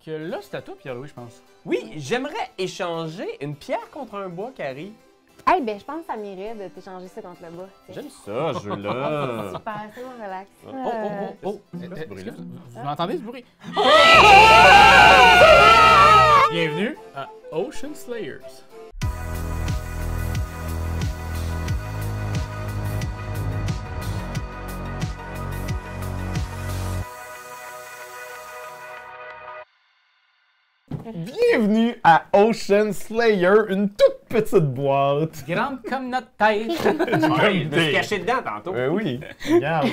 Que là, c'est à toi, Pierre-Louis, je pense. Oui, j'aimerais échanger une pierre contre un bois, Carrie. Hey, ben, je pense que ça m'irait de t'échanger ça contre le bas. J'aime ça, ce jeu-là. Super, c'est bon, relax. Est-ce que vous m'entendez ce bruit? Bienvenue à Ocean Slayers. Bienvenue à Ocean Slayer, une toute petite boîte. Grande comme notre tête. Ouais, je me suis caché dedans tantôt. Oui, regarde.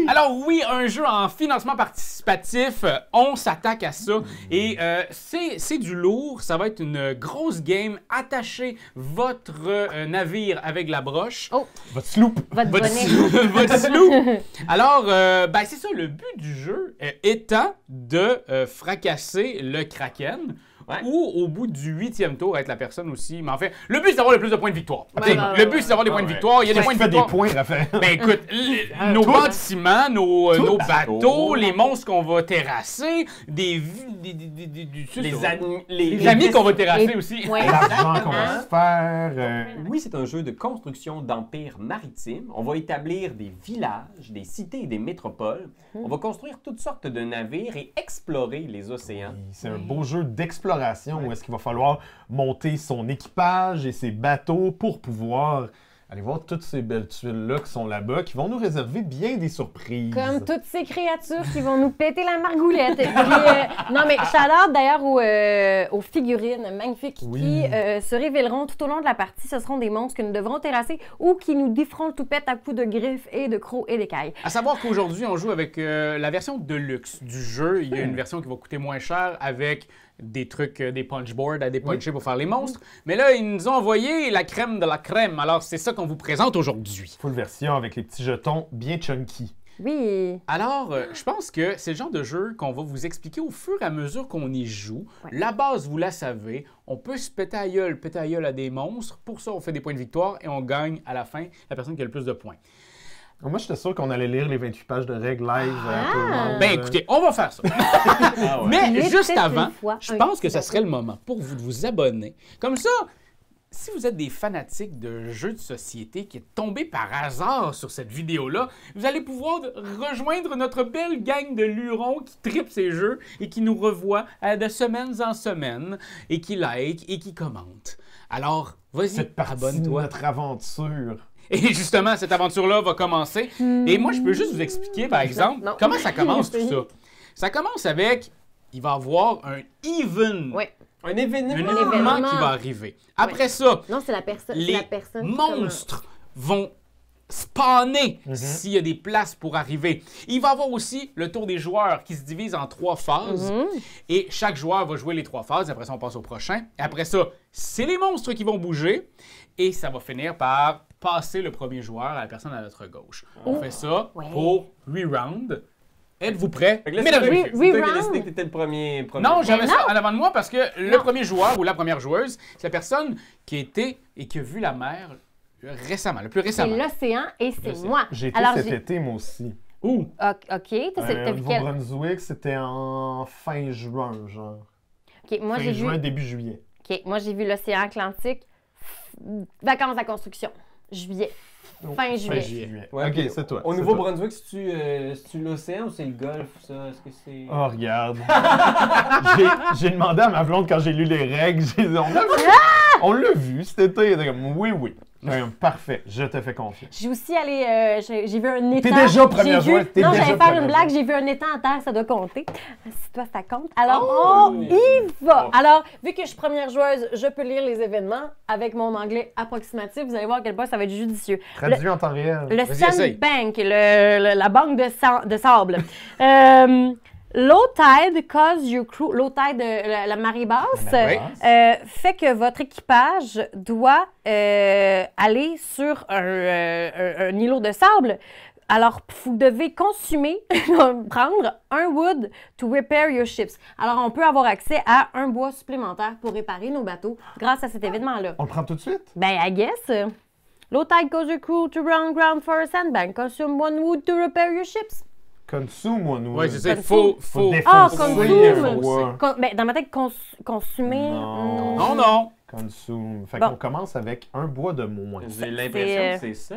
Alors oui, un jeu en financement participatif, on s'attaque à ça et c'est du lourd, ça va être une grosse game. Attachez votre navire avec la broche. Oh, Votre sloop. votre Votre bonnet. votre sloop. Alors, ben c'est ça, le but du jeu étant de fracasser le Kraken. Ouais. Ou au bout du 8e tour, être la personne aussi. Mais en fait, le but c'est d'avoir le plus de points de victoire. Ouais, Ok, ouais, le ouais, but c'est d'avoir des points de victoire. Il y a des Qu'est-ce points qui de fait des victoire. points, Raphaël? Ben écoute, nos bâtiments, nos bateaux, bateaux. les monstres qu'on va terrasser, des Les amis qu'on va terrasser aussi. Ouais. L'argent qu'on va se faire. Oui, c'est un jeu de construction d'empire maritime. On va établir des villages, des cités et des métropoles. On va construire toutes sortes de navires et explorer les océans. C'est un beau jeu d'exploration où est-ce qu'il va falloir monter son équipage et ses bateaux pour pouvoir aller voir toutes ces belles tuiles-là qui sont là-bas, qui vont nous réserver bien des surprises. Comme toutes ces créatures qui vont nous péter la margoulette. Puis, non, mais shout-out d'ailleurs aux figurines magnifiques Oui. qui se révéleront tout au long de la partie. Ce seront des monstres que nous devrons terrasser ou qui nous déferont tout pète à coups de griffes et de crocs et d'écailles. À savoir qu'aujourd'hui, on joue avec la version deluxe du jeu. Il y a une version qui va coûter moins cher avec des trucs, des punchboards à dépuncher pour faire les monstres. Mais là, ils nous ont envoyé la crème de la crème. Alors, c'est ça qu'on vous présente aujourd'hui. Full version avec les petits jetons bien chunky. Oui. Alors, je pense que c'est le genre de jeu qu'on va vous expliquer au fur et à mesure qu'on y joue. Ouais. La base, vous la savez. On peut se péter à gueule à des monstres. Pour ça, on fait des points de victoire et on gagne à la fin la personne qui a le plus de points. Moi, j'étais sûr qu'on allait lire les 28 pages de règles live. Tout le monde. Ben écoutez, on va faire ça. Ah ouais. Mais Il est juste peut-être avant, une fois je un pense que ça petit serait le moment pour vous de vous abonner. Comme ça, si vous êtes des fanatiques de jeux de société qui est tombé par hasard sur cette vidéo-là, vous allez pouvoir rejoindre notre belle gang de lurons qui tripent ces jeux et qui nous revoient de semaine en semaine et qui like et qui commentent. Alors, vas-y, Cette partie de abonne-toi. notre aventure. Et justement, cette aventure-là va commencer. Et moi, je peux juste vous expliquer, par exemple, non. comment ça commence tout ça. Ça commence avec, il va y avoir un even, Oui. Un événement. un événement. événement qui va arriver. Après ça, Non, c'est la personne. les la personne qui monstres vont spawner s'il y a des places pour arriver. Il va y avoir aussi le tour des joueurs qui se divise en 3 phases. Et chaque joueur va jouer les 3 phases. Après ça, on passe au prochain. Et après ça, c'est les monstres qui vont bouger. Et ça va finir par passer le premier joueur à la personne à notre gauche. On fait ça Ouais. pour 8 rounds. Êtes-vous prêts? Fait que là, Mesdames et c'est messieurs. toi qui as round. décidé que t'étais le premier. Non, j'avais Mais ça non. en avant de moi parce que le Non. premier joueur ou la première joueuse, c'est la personne qui a été et qui a vu la mer récemment, le plus C'est récemment. l'océan et c'est L'océan. moi. J'ai été Alors, cet été, moi aussi. Ouh! OK. T'as Au vu quel... Nouveau-Brunswick, c'était en fin juin, genre. OK, moi, Fin j'ai juin, vu... début juillet. OK, moi, j'ai vu l'océan Atlantique. Vacances à construction. Juillet. Fin juillet. Ouais, Ok, puis c'est toi. Au c'est Nouveau-Brunswick, c'est-tu l'océan ou c'est le golfe, ça? Est-ce que c'est. Oh, regarde. J'ai demandé à ma blonde quand j'ai lu les règles. On l'a vu cet été. Elle était comme, oui, oui. Parfait, je te fais confiance. J'ai aussi allé... j'ai vu un étang. T'es déjà première J'ai vu- joueuse, t'es Non, déjà j'allais faire première une blague. joueuse. J'ai vu un étang en terre, ça doit compter. Si toi, ça compte. Alors, on y va. Alors, vu que je suis première joueuse, je peux lire les événements avec mon anglais approximatif. Vous allez voir à quel point ça va être judicieux. Traduit en temps réel. Le Vas-y, essaye. Sandbank, la banque de sable. Low tide cause your crew, low tide, la marée basse, Oui. fait que votre équipage doit aller sur un îlot de sable. Alors, vous devez consommer, prendre un wood to repair your ships. Alors, on peut avoir accès à un bois supplémentaire pour réparer nos bateaux grâce à cet événement-là. On le prend tout de suite? Ben, I guess. Low tide cause your crew to run ground for a sandbank. Consume one wood to repair your ships. Consume, moi, nous. Oui, c'est ça. Il Consume. faut Ah, défoncer consume. le bois. Ben, dans ma tête, consumer. Non. Non, non. Consume. Fait Bon. qu'on commence avec un bois de moins. J'ai l'impression que c'est ça.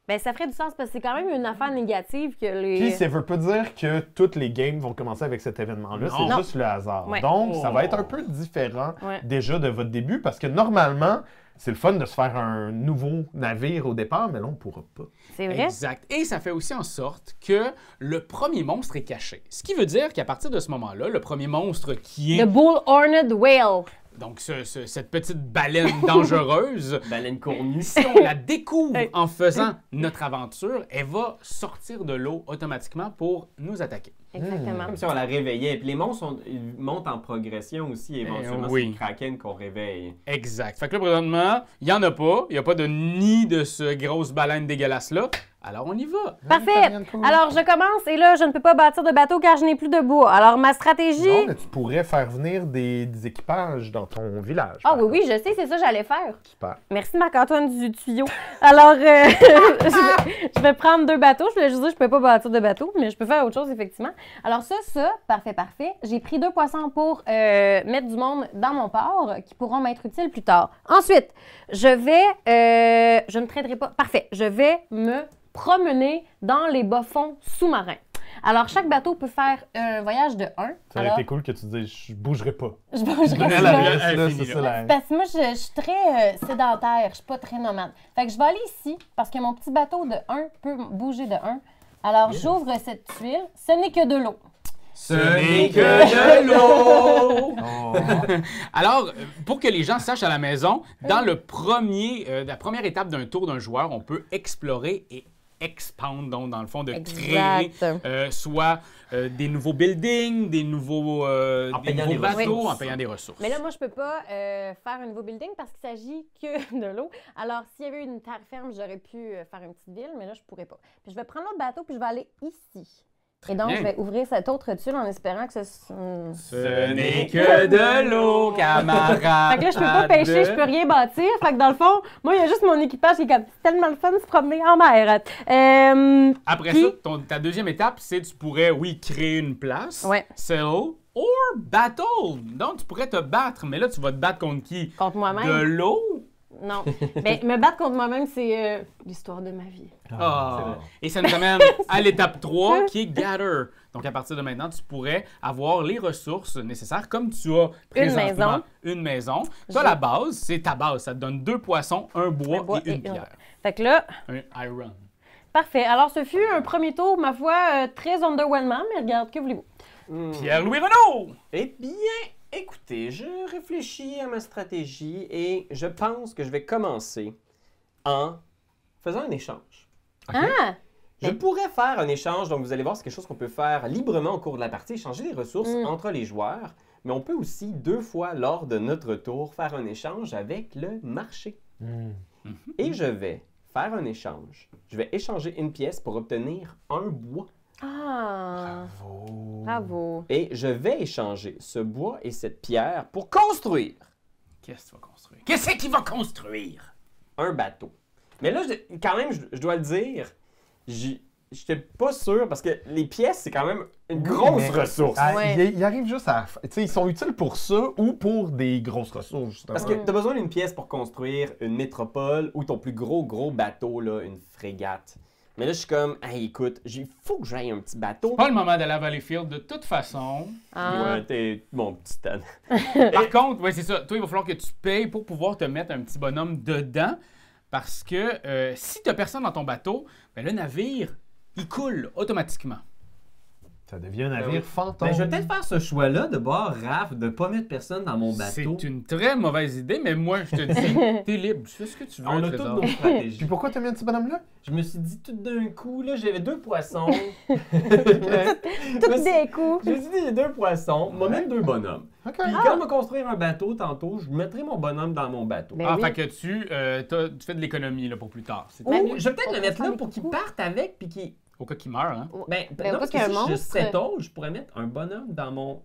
Ben, ça ferait du sens parce que c'est quand même une affaire négative que les. Puis ça veut pas dire que toutes les games vont commencer avec cet événement-là, Non. c'est juste le hasard. Ouais. Donc, ça Oh. va être un peu différent Ouais. déjà de votre début parce que normalement, c'est le fun de se faire un nouveau navire au départ, mais là, on pourra pas. C'est vrai? Exact. Et ça fait aussi en sorte que le premier monstre est caché. Ce qui veut dire qu'à partir de ce moment-là, le premier monstre qui est The Bull-Horned Whale. donc cette petite baleine dangereuse, Baleine cornue. si on la découvre Hey. en faisant notre aventure, elle va sortir de l'eau automatiquement pour nous attaquer. Exactement. Comme si on la réveillait. Puis les monstres, ils montent en progression aussi, éventuellement. oui. C'est le kraken qu'on réveille. Exact. Fait que là, présentement, il n'y en a pas. Il n'y a pas de nid de ce grosse baleine dégueulasse-là. Alors, on y va. Parfait. Alors, je commence et là, je ne peux pas bâtir de bateau car je n'ai plus de bois. Alors, ma stratégie. Non, mais tu pourrais faire venir des équipages dans ton village. Ah par oui, oui, je sais, c'est ça que j'allais faire. Super. Merci Marc-Antoine du tuyau. Alors, je vais prendre 2 bateaux. Je voulais juste dire que je ne peux pas bâtir de bateau, mais je peux faire autre chose, effectivement. Alors ça, parfait. J'ai pris 2 poissons pour mettre du monde dans mon port qui pourront m'être utiles plus tard. Ensuite, je ne traiterai pas. Parfait. Je vais me promener dans les bas-fonds sous-marins. Alors, chaque bateau peut faire un voyage de 1. Ça aurait été cool que tu dises « je bougerai pas Je bougerai Donnez pas. la là. reste, là, Fini, c'est là. ça, la- Parce que moi, je suis très sédentaire, je suis pas très nomade. Fait que je vais aller ici, parce que mon petit bateau de 1 peut bouger de 1. Alors, j'ouvre cette tuile. Ce n'est que de l'eau. Ce n'est que de l'eau! Oh. Alors, pour que les gens sachent à la maison, dans la première étape d'un tour d'un joueur, on peut explorer et expand, donc dans le fond, de créer soit des nouveaux buildings, des nouveau payant des bateaux, ressources. en payant des ressources. Mais là, moi, je peux pas faire un nouveau building parce qu'il s'agit que de l'eau. Alors, s'il y avait eu une terre ferme, j'aurais pu faire une petite ville, mais là, je pourrais pas. Puis je vais prendre l'autre bateau, puis je vais aller ici. Et donc, bien. je vais ouvrir cette autre tuile en espérant que ce... Ce n'est que de l'eau, camarade. Fait que là, je peux pas pêcher, je peux rien bâtir. Fait que dans le fond, moi, il y a juste mon équipage qui est comme, c'est tellement le fun de se promener en mer. Après Puis- ça, ta deuxième étape, c'est tu pourrais, oui, créer une place, Ouais. sell, or battle. Donc, tu pourrais te battre, mais là, tu vas te battre contre qui? Contre moi-même. De l'eau? Non. Mais me battre contre moi-même, c'est l'histoire de ma vie. Ah. Et ça nous amène à l'étape 3 qui est Gather. Donc, à partir de maintenant, tu pourrais avoir les ressources nécessaires comme tu as présentement une maison. Tu as la base, c'est ta base. Ça te donne 2 poissons, un bois et une pierre. Fait que là, Un iron. parfait. Alors, ce fut un premier tour, ma foi, très underwhelmant, mais regarde, que voulez-vous? Pierre-Louis Renaud! Eh bien, écoutez, je réfléchis à ma stratégie et je pense que je vais commencer en faisant un échange. Ah! Je pourrais faire un échange, donc vous allez voir, c'est quelque chose qu'on peut faire librement au cours de la partie, échanger des ressources entre les joueurs, mais on peut aussi 2 fois lors de notre tour faire un échange avec le marché. Et je vais faire un échange. Je vais échanger une pièce pour obtenir un bois. Ah! Oh. Bravo. Et je vais échanger ce bois et cette pierre pour construire Qu'est-ce que tu vas construire? Qu'est-ce qu'il va construire? un bateau. Mais là, quand même, je dois le dire, j'étais pas sûr parce que les pièces, c'est quand même une grosse mais- ressource. Ah, Ouais. ils arrivent juste à... Tu sais, ils sont utiles pour ça ou pour des grosses ressources, justement. Parce que tu as besoin d'une pièce pour construire une métropole ou ton plus gros bateau, là, une frégate. Mais là, je suis comme, hey, écoute, il faut que j'aille un petit bateau. Pas le moment d'aller à Valleyfield de toute façon. Ah. Ouais, t'es mon petit âne. Par contre, ouais, c'est ça. Toi, il va falloir que tu payes pour pouvoir te mettre un petit bonhomme dedans. Parce que si tu n'as personne dans ton bateau, ben, le navire, il coule automatiquement. Ça devient un navire oui. fantôme. Ben, je vais peut-être faire ce choix-là de boire Raph, de pas mettre personne dans mon bateau. C'est une très mauvaise idée, mais moi, je te dis, t'es libre. Tu fais ce que tu veux, On a toutes Trésor. nos Puis stratégies. pourquoi t'as mis un petit bonhomme-là? Je me suis dit tout d'un coup, là, j'avais 2 poissons. Tout des coups. Je me suis dit, 2 poissons, moi même 2 bonhommes. OK. Puis quand je vais construire un bateau tantôt, je mettrai mon bonhomme dans mon bateau. Ben Ah, oui. fait que tu fais de l'économie là, pour plus tard. C'est Ben, Ou je vais peut-être le mettre là des pour qu'il coups. parte avec, puis qu'il... au cas qu'il meurt, hein? Ben, Ben, non, pas parce que qu'un si je monstre. settle, je pourrais mettre un bonhomme dans mon...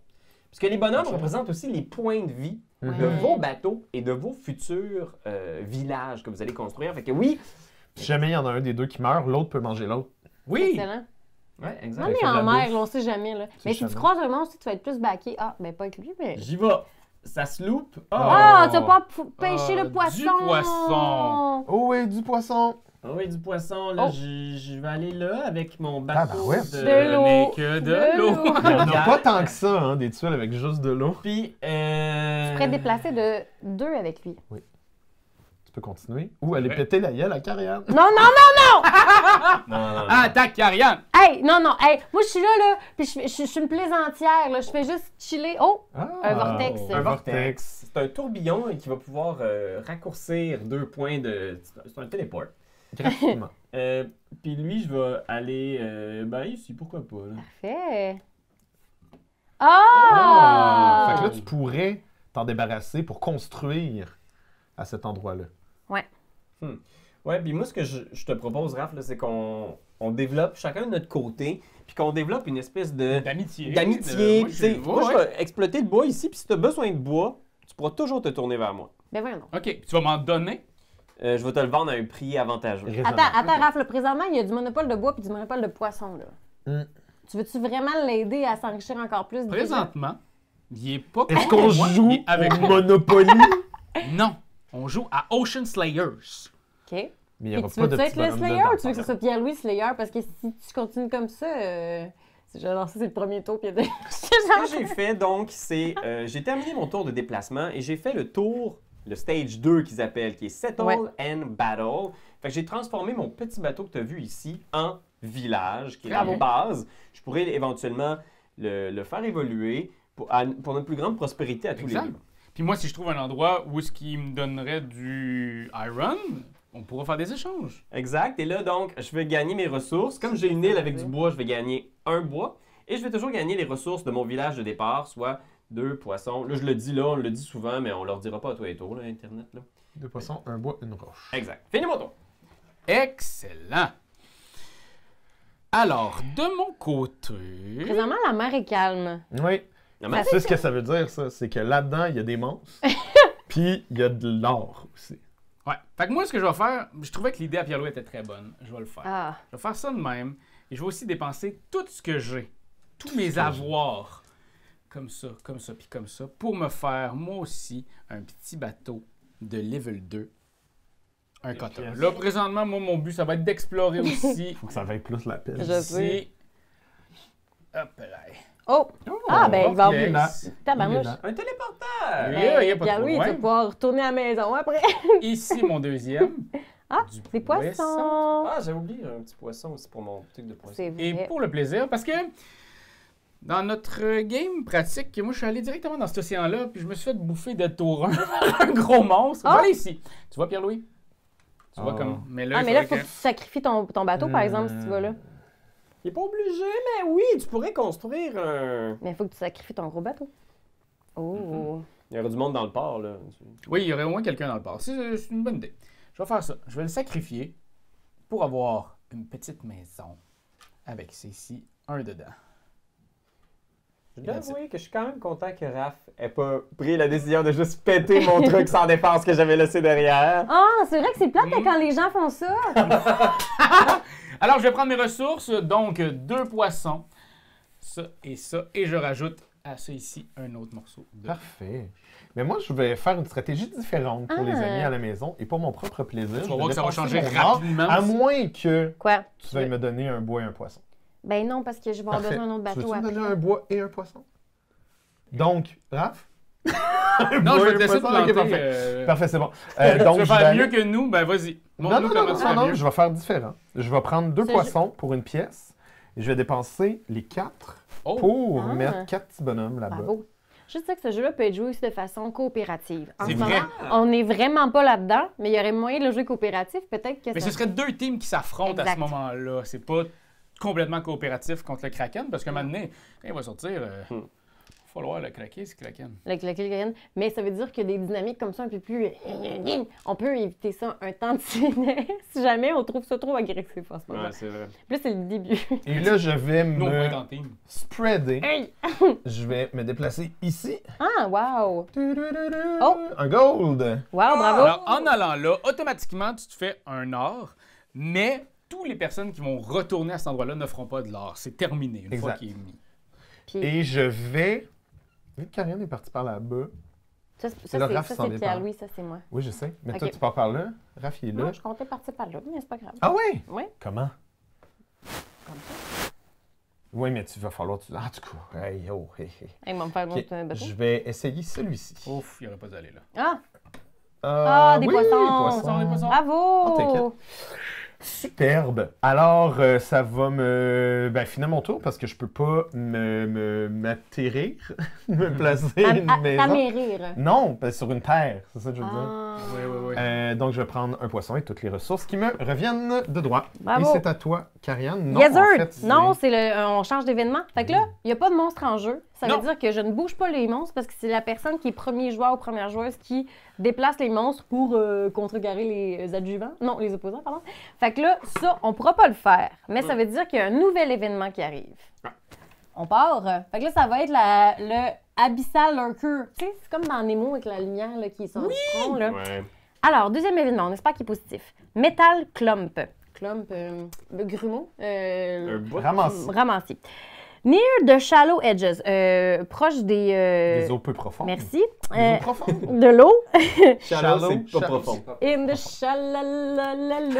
Parce que les bonhommes représentent aussi les points de vie de Ouais. vos bateaux et de vos futurs villages que vous allez construire. Fait que oui, Si jamais il y en a un des deux qui meurt, l'autre peut manger l'autre. Oui! Excellent. Ouais, exact. On est fait de en la mer, bouffe. là, on sait jamais. Là. Mais si jamais. tu croises un monstre, tu vas être plus backé. Ah, ben pas avec lui, mais. J'y vais. Ça se loupe. Ah, tu vas pas pêcher Ah, le poisson! du poisson. Oh oui, du poisson. Ah oui, du poisson, là, Oh. je vais aller là avec mon bateau Tabarouette. De l'eau. n'est que de l'eau. Il n'y en a pas tant que ça, hein, des tuiles avec juste de l'eau. Puis, Tu pourrais te déplacer de 2 avec lui. Tu peux continuer. Ou aller Ouais. péter la gueule à Cariane. Non, non, non! Non. Attaque, Ariane! Hey, non, non, hey, moi je suis là, puis je suis une plaisantière, là, je fais juste chiller. Oh! Un vortex. Un vortex. C'est un tourbillon qui va pouvoir raccourcir 2 points de... C'est un téléport. Gratuitement. Puis lui, je vais aller ben ici, pourquoi pas. Là. Parfait. Ah! Fait que là, tu pourrais t'en débarrasser pour construire à cet endroit-là. Ouais, puis moi, ce que je te propose, Raph, là, c'est qu'on développe chacun de notre côté, puis qu'on développe une espèce D'amitié. d'amitié. Moi, Tu sais, moi, ouais. je vais exploiter le bois ici, puis si tu as besoin de bois, tu pourras toujours te tourner vers moi. Ben voyons donc. OK, tu vas m'en donner? Je vais te le vendre à un prix avantageux. Raisonnable. Attends, Raph, là, présentement, il y a du monopole de bois puis du monopole de poisson, là. Hmm. Tu veux-tu vraiment l'aider à s'enrichir encore plus? déjà? Présentement, il est pas Est-ce contre qu'on moi, joue il est avec au moi. Monopoly? Non, on joue à Ocean Slayers. OK. Mais il n'y Puis aura tu pas de veux-tu petit être le bonhomme Slayer dedans. ou tu veux que ce soit Pierre-Louis Slayer? Parce que si tu continues comme ça, genre, ça, c'est le premier tour, puis il y a des... Ce que j'ai fait, donc, c'est... j'ai terminé mon tour de déplacement et j'ai fait le tour, le stage 2 qu'ils appellent, qui est Settle Ouais. and Battle. Fait que j'ai transformé mon petit bateau que tu as vu ici en village, qui est Bravo. la base. Je pourrais éventuellement le faire évoluer pour une plus grande prospérité à tous Exact. les niveaux. Puis moi, si je trouve un endroit où ce qui me donnerait du iron, on pourra faire des échanges. Exact. Et là, donc, je vais gagner mes ressources. Comme j'ai une île avec du bois, je vais gagner un bois. Et je vais toujours gagner les ressources de mon village de départ, soit 2 poissons. Là, je le dis là, on le dit souvent, mais on leur dira pas à toi et toi, là, Internet. Là. 2 poissons, un bois, une roche. Exact. Fini mon tour. Excellent. Alors, de mon côté... Présentement, la mer est calme. Oui. Non, mais C'est ce que ça veut dire, ça. C'est que là-dedans, il y a des monstres. Puis, il y a de l'or aussi. Ouais. Fait que moi, ce que je vais faire, je trouvais que l'idée à Pierre-Louis était très bonne. Je vais le faire. Ah. Je vais faire ça de même. Et je vais aussi dépenser tout ce que j'ai, tous mes avoirs, comme ça, puis comme ça, pour me faire, moi aussi, un petit bateau de level 2. Un cutter. pièces. Là, présentement, moi, mon but, ça va être d'explorer aussi. Faut que ça vaille plus la peine. Je sais. Ici. Hop là. Oh! Ah, ben, il va yes. avoir... Il est Tabarnouche. là. un téléporteur! Yeah, y a pas de Pierre-Louis, tu vas problème. pouvoir retourner à la maison après. Ici, mon deuxième. Ah, Du des poissons. Ah, j'ai oublié un petit poisson aussi pour mon truc de poisson. C'est Et vrai. pour le plaisir, parce que dans notre game pratique, moi je suis allé directement dans cet océan-là, puis je me suis fait bouffer de taurin par un gros monstre. Ah! Voilà ici. Tu vois, Pierre-Louis? Tu vois Ah. comme. Mais là, Ah, il mais là, il faudrait faut que tu sacrifies ton bateau, par exemple, si tu vas là. Il est pas obligé, mais oui, tu pourrais construire un... Mais il faut que tu sacrifies ton gros bateau. Oh. Il y aurait du monde dans le port, là. Oui, il y aurait au moins quelqu'un dans le port. C'est une bonne idée. Je vais faire ça. Je vais le sacrifier pour avoir une petite maison avec ici un dedans. Je dois avouer que je suis quand même content que Raph ait pas pris la décision de juste péter mon truc sans défense que j'avais laissé derrière. Ah, c'est vrai que c'est plate quand les gens font ça. Alors, je vais prendre mes ressources, donc 2 poissons, ça, et je rajoute à ça ici un autre morceau de... Parfait. Mais moi, je vais faire une stratégie différente pour les Ah. amis à la maison et pour mon propre plaisir. Tu je vas vais voir que ça va dépenser changer mon or, rapidement. À moins que Quoi? tu veuilles me donner un bois et un poisson. Ben non, parce que je vais avoir Parfait. besoin d'un autre bateau Tu veux-tu me après. donner un bois et un poisson? Donc, Raph? Non, je vais te laisser te poisson, ok, planter. parfait. Parfait, c'est bon. Tu donc, veux je vais faire aller- mieux que nous? Ben vas-y. Non, Montre-nous comment tu fais mieux. je vais faire différent. Je vais prendre 2 C'est poissons pour une pièce et je vais dépenser les 4 Oh. pour Ah. mettre 4 petits bonhommes là-bas. Bravo. Juste dire que ce jeu-là peut être joué aussi de façon coopérative. En C'est ce vrai. moment, on n'est vraiment pas là-dedans, mais il y aurait moyen de le jouer coopératif. Peut-être que Mais ça... ce serait 2 teams qui s'affrontent à Exact. ce moment-là. C'est pas complètement coopératif contre le Kraken, parce qu'à un moment donné, quand il va sortir, il va falloir le craquer, ce Kraken. Avec le Killian. Mais ça veut dire que des dynamiques comme ça un peu plus... On peut éviter ça un temps de ciné si jamais on trouve ça trop agressif en ce moment. Ouais, c'est vrai. Puis là, c'est le début. Et là, je vais Nous, on va être me en team. spreader. Hey! Je vais me déplacer ici. Ah, wow! Oh! Un gold! Wow, bravo! Alors, en allant là, automatiquement, tu te fais un or, mais toutes les personnes qui vont retourner à cet endroit-là ne feront pas de l'or. C'est terminé une fois Exact. qu'il est mis. Puis, Et je vais... Vu que Karianne est partie par là-bas... ça, là, Raph s'en vient par là. Pierre-Louis, ça, c'est moi. Oui, je sais. Mais Ok. toi, tu pars par là. Raph, il est là. Non, je comptais partir par là, mais c'est pas grave. Ah oui? Oui, Comment? comme ça. Oui, mais tu vas falloir... En tout cas, hey, oh, hey, hey. Hey, ils vont me faire un Ok, autre bateau. je vais essayer celui-ci. Ouf, il n'y aurait pas allé là. Ah, des oui, poissons. Des poissons. Bravo! t'inquiète. Superbe. Alors, ça va me... Ben, finir mon tour parce que je peux pas m'atterrir, me placer une maison. T'amérir. Non, ben, sur une terre, c'est ça que je veux dire. Ah. Oui. Donc, je vais prendre un poisson et toutes les ressources qui me reviennent de droit. Bravo. Et c'est à toi, Karianne. Non, Yes, sir. en fait, Non, on change d'événement. Fait que là, il n'y a pas de monstre en jeu. Ça Non. veut dire que je ne bouge pas les monstres parce que c'est la personne qui est premier joueur ou première joueuse qui déplace les monstres pour contrecarrer les adjuvants. Non, les opposants, pardon. Fait que là, ça, on pourra pas le faire. Mais ça veut dire qu'il y a un nouvel événement qui arrive. Ah. On part. Fait que là, ça va être le Abyssal Lurker. Tu sais, c'est comme dans Nemo avec la lumière là, qui sort du front. Là. Ouais. Alors, deuxième événement, on espère qu'il est positif. Metal Clump. Clump, le grumeau. Un bout. Ramasse Ramassis. Near the shallow edges. Proche des... des eaux peu profondes. Merci. Des eaux profondes. De l'eau. Shallow, c'est pas profond. In the shallow.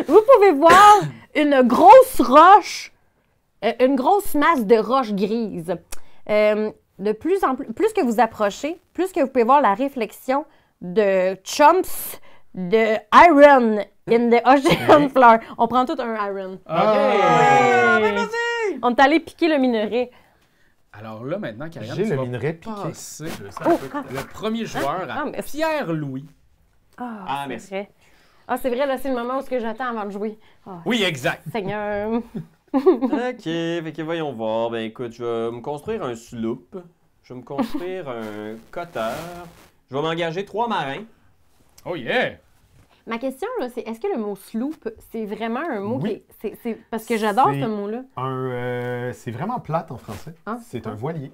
Vous pouvez voir une grosse roche, une grosse masse de roche grise. De plus en plus que vous approchez, plus que vous pouvez voir la réflexion de chumps de iron in the ocean floor. On prend tout un iron. OK. On est allé piquer le minerai. Alors là, maintenant, Karianne, J'ai tu le vas minerai piqué. passer Oh, le premier joueur à Ah, mais- Pierre-Louis. Ah, c'est merci. vrai. Ah, c'est vrai, là, c'est le moment où ce que j'attends avant de jouer. Ah, Oui, exact. Seigneur. OK, fait que voyons voir. Ben écoute, je vais me construire un sloop. Je vais me construire un cutter. Je vais m'engager 3 marins. Oh yeah! Ma question, là, c'est est-ce que le mot sloop, c'est vraiment un mot Oui. qui est... c'est- parce que j'adore C'est- ce mot-là. C'est vraiment plate en français. Ah, C'est ah. un voilier.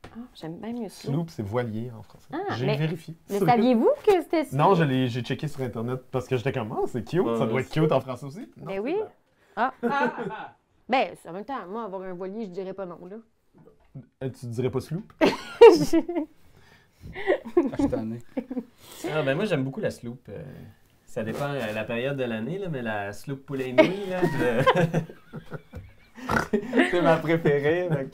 Ah, j'aime bien mieux sloop. Sloop, c'est voilier en français. Ah, J'ai mais- vérifié. Mais saviez-vous que c'était ça? Non, j'ai checké sur Internet parce que j'étais comme, oh, c'est cute, ça doit être cute en français aussi. Non, Ben c'est oui. plate. Ah. Ben, en même temps, moi, avoir un voilier, je dirais pas non, là. Tu dirais pas sloop? Ah, je suis tanné. Ah, ben moi, j'aime beaucoup la sloop. Ça dépend de la période de l'année, là, mais la sloop poulet et nuit, là, c'est ma préférée. Donc,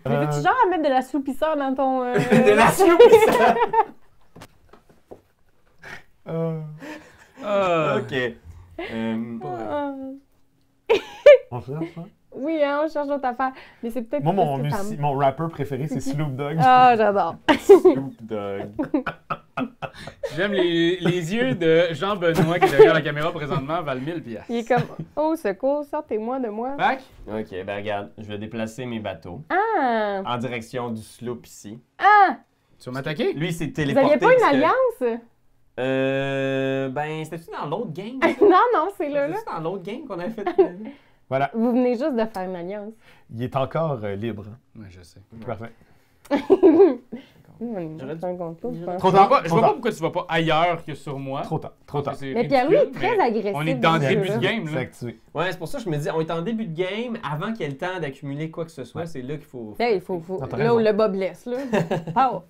Mais veux-tu genre à mettre de la soupisseur dans ton... de la sloop, ça! OK. Ah. On cherche ça? Oui, hein, on cherche d'autres affaires. Mais c'est peut-être Moi, parce que ça me- mon rapper préféré, c'est Sloop Dogg. Ah, j'adore. Sloop Dog. J'aime les yeux de Jean-Benoît qui est derrière la caméra présentement, valent 1000 piastres. Il est comme, oh, secours, sortez-moi de moi. Back? OK, ben regarde, je vais déplacer mes bateaux Ah! en direction du sloop ici. Ah! Tu vas m'attaquer? Lui, il s'est Vous téléporté. aviez pas une parce que- alliance? Ben, c'était-tu dans l'autre game? ça? Non, non, c'est là, là. C'était dans l'autre game qu'on avait fait. Voilà, Vous venez juste de faire une alliance. il est encore libre. Oui, je sais. Parfait. J'aurais dû- Un concours, je pense. Trop Je vois tard, pas, je trop vois pas tard. pourquoi tu vas pas ailleurs que sur moi. Trop tard, trop tard. C'est Mais Pierre-Louis est ridicule, très mais agressif. On est dans le ce début de jeu-là. game, C'est là. activé. Ouais, c'est pour ça que je me dis, on est en début de game, avant qu'il y ait le temps d'accumuler quoi que ce soit, Ouais. c'est là qu'il faut... Là, il faut Non, t'as là où raison. le bas blesse, là. Pow!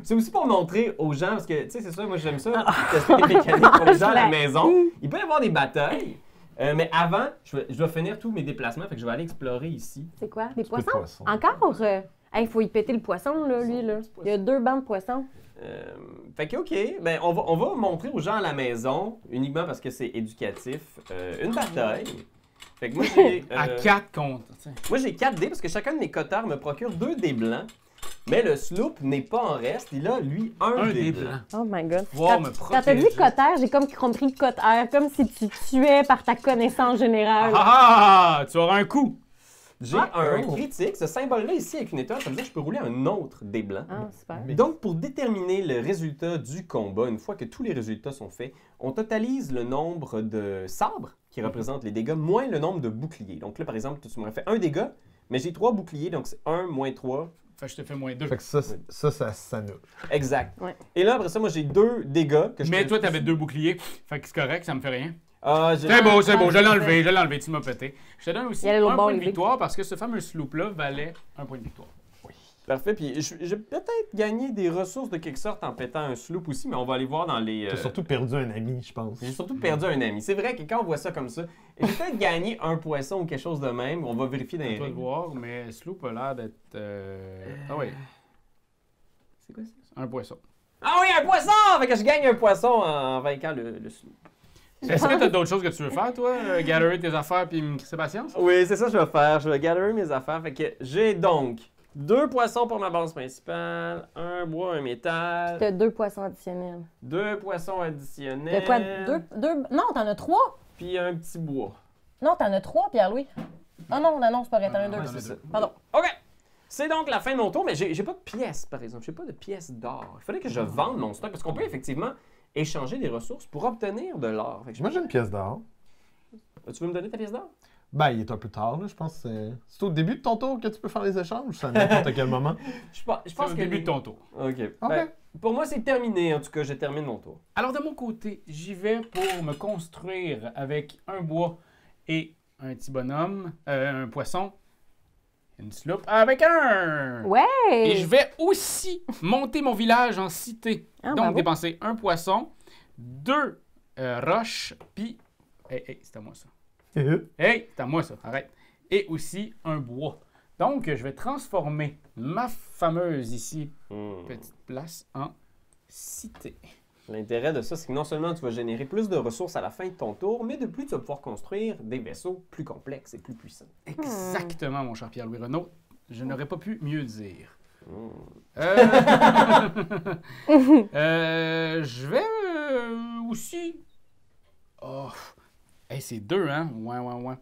C'est aussi pour montrer aux gens, parce que, tu sais, c'est ça, moi j'aime ça, tester les mécaniques pour les gens à la maison. Il peut y avoir des batailles, mais avant, je dois finir tous mes déplacements, fait que je vais aller explorer ici. C'est quoi? Des Peu de poissons? poissons. Encore? Il faut y péter le poisson, là, lui, là. Il y a 2 bancs de poissons. Fait que, OK, ben, on va montrer aux gens à la maison, uniquement parce que c'est éducatif, une bataille. Fait que moi, j'ai... À 4 contre. Tiens. Moi, j'ai 4 dés parce que chacun de mes cotards me procure 2 dés blancs. Mais le sloop n'est pas en reste. Il a, lui, un Un dé des blanc. blancs. Oh my God. Pouvoir me Quand t'as dit protéger. cotère, j'ai comme compris cotère, comme si tu tuais par ta connaissance générale. Ah! Tu auras un coup. J'ai un critique. Ce symbole-là ici avec une étoile, ça veut dire que je peux rouler un autre dé blanc. Ah, super. Donc, pour déterminer le résultat du combat, une fois que tous les résultats sont faits, on totalise le nombre de sabres qui représentent les dégâts moins le nombre de boucliers. Donc là, par exemple, tu m'aurais fait un dégât, Mais j'ai 3 boucliers, donc c'est 1 moins 3. Fait que je te fais moins 2. Fait que ça s'annule. Exact. Ouais. Et là, après ça, moi, j'ai 2 dégâts que je Mais te- toi, t'avais 2 boucliers. Fait que c'est correct, ça me fait rien. Ah, j'ai- C'est beau, c'est beau. Je l'ai parfait. enlevé, tu m'as pété. Je te donne aussi Il y a l'autre un bord, point de les victoire parce que ce fameux sloop-là valait un point de victoire. Parfait. Puis j'ai peut-être gagné des ressources de quelque sorte en pétant un sloop aussi, mais on va aller voir dans les. T'as surtout perdu un ami, je pense. J'ai surtout perdu un ami. C'est vrai que quand on voit ça comme ça, j'ai peut-être gagné un poisson ou quelque chose de même. On va vérifier dans les On va le règles. voir, mais sloop a l'air d'être. Ah oui, C'est quoi ça? un poisson. Ah oui, un poisson! Fait que je gagne un poisson en vainquant le sloop. Est-ce que t'as d'autres choses que tu veux faire, toi? Gatherer tes affaires puis me crisser patience? Oui, c'est ça que je vais faire. Je vais gatherer mes affaires. Fait que j'ai donc 2 poissons pour ma base principale, un bois, un métal, T'as 2 poissons additionnels. 2 poissons additionnels. T'as quoi? Deux... Non, t'en as 3. Puis un petit bois. Non, t'en as 3, Pierre-Louis. Ah non, c'est pas vrai, t'en as 2. Ouais, c'est ça. Pardon. OK. C'est donc la fin de mon tour, mais j'ai pas de pièces, par exemple. J'ai pas de pièces d'or. Il fallait que je vende mon stock parce qu'on peut effectivement échanger des ressources pour obtenir de l'or. Fait que Moi, j'ai une pièce d'or. Tu veux me donner ta pièce d'or? Ben, il est un peu tard, là. Je pense que c'est au début de ton tour que tu peux faire les échanges ou c'est à n'importe quel moment? Je pense C'est que au début de ton tour. OK. OK. Ben, pour moi, c'est terminé. En tout cas, je termine mon tour. Alors, de mon côté, j'y vais pour me construire avec un bois et un petit bonhomme, un poisson, une sloop avec un. Ouais! Et je vais aussi monter mon village en cité. Ah, Donc, bravo. dépenser un poisson, 2 roches, puis. Hey, c'est à moi ça. Hey, c'est à moi ça, arrête. Et aussi un bois. Donc, je vais transformer ma fameuse ici petite place en cité. L'intérêt de ça, c'est que non seulement tu vas générer plus de ressources à la fin de ton tour, mais de plus, tu vas pouvoir construire des vaisseaux plus complexes et plus puissants. Exactement, mon cher Pierre-Louis Renaud. Je n'aurais pas pu mieux dire. Je vais aussi. Oh. Hey, c'est 2, hein? Ouais.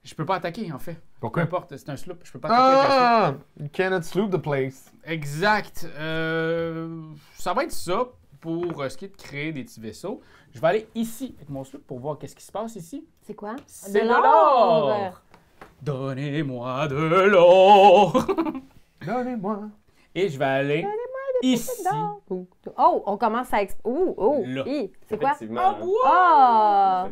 Je peux pas attaquer, en fait. Peu Pourquoi? importe, c'est un sloop. Je peux pas attaquer avec un sloop. Ah! You cannot sloop the place. Exact. Ça va être ça pour ce qui est de créer des petits vaisseaux. Je vais aller ici avec mon sloop pour voir qu'est-ce qui se passe ici. C'est quoi? C'est de l'or! Donnez-moi de l'or! Donnez-moi. Et je vais aller ici. Oh, on commence à... Là. C'est quoi? Effectivement. Ah!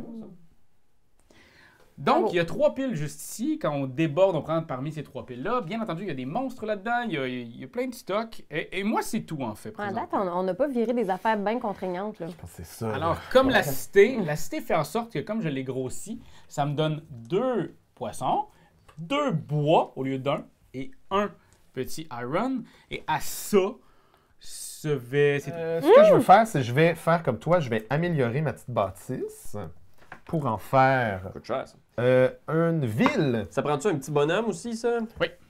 Donc, Bravo. il y a 3 piles juste ici. Quand on déborde, on prend parmi ces 3 piles-là. Bien entendu, il y a des monstres là-dedans. Il y a plein de stocks. Et moi, c'est tout, en fait. En présentement. date, on n'a pas viré des affaires bien contraignantes, là. Je pense que c'est ça. Alors, là. comme la cité fait en sorte que comme je l'ai grossi, ça me donne 2 poissons, 2 bois au lieu d'un et un petit iron. Et à ça, c'est tout. Ce que je veux faire, c'est je vais faire comme toi, je vais améliorer ma petite bâtisse pour en faire Ça coûte cher, ça. une ville. Ça prend-tu un petit bonhomme aussi, ça?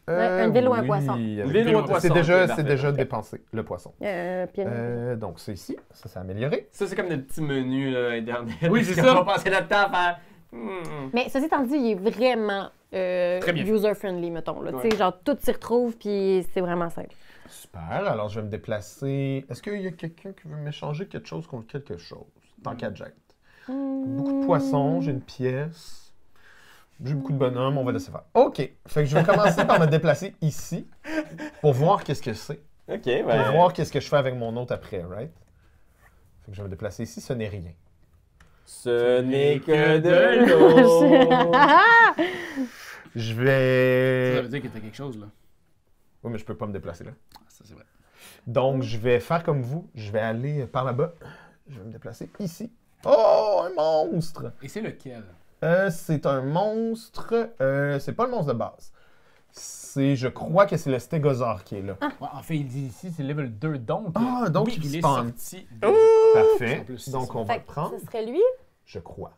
Une ville ou un poisson? Une ville ou un poisson, C'est ok, déjà, parfait, c'est déjà parfait. dépensé, le poisson. Puis Donc, c'est ici. Ça, c'est amélioré. Ça, c'est comme des petits menus là, Internet. Oui, c'est Parce ça. qu'on va passer notre temps à faire... Mais ceci étant dit, il est vraiment Très bien fait. user-friendly, mettons. Là. Ouais. Tu sais, genre, tout s'y retrouve, puis c'est vraiment simple. Super. Alors, je vais me déplacer. Est-ce qu'il y a quelqu'un qui veut m'échanger quelque chose contre quelque chose? Tant qu'à jette. Beaucoup de poissons, j'ai une pièce. J'ai beaucoup de bonhommes, on va laisser faire. OK. Fait que je vais commencer par me déplacer ici pour voir qu'est-ce que c'est. OK, Pour ben... voir qu'est-ce que je fais avec mon autre après, right? Fait que je vais me déplacer ici, ce n'est rien. Ce n'est que de l'eau. Je Ça vais... veut dire que t'as quelque chose, là. Oui, mais je peux pas me déplacer là. Ah, ça, c'est vrai. Donc, je vais faire comme vous. Je vais aller par là-bas. Je vais me déplacer ici. Oh, un monstre! Et c'est lequel? C'est un monstre... c'est pas le monstre de base. Je crois que c'est le stégosaure qui est là. Ouais, en fait, il dit ici, c'est level 2, donc... Ah, donc oui, il il est spawn. sorti. Parfait. En plus, c'est Donc, ça. on va Fait le que prendre. ce serait lui? Je crois.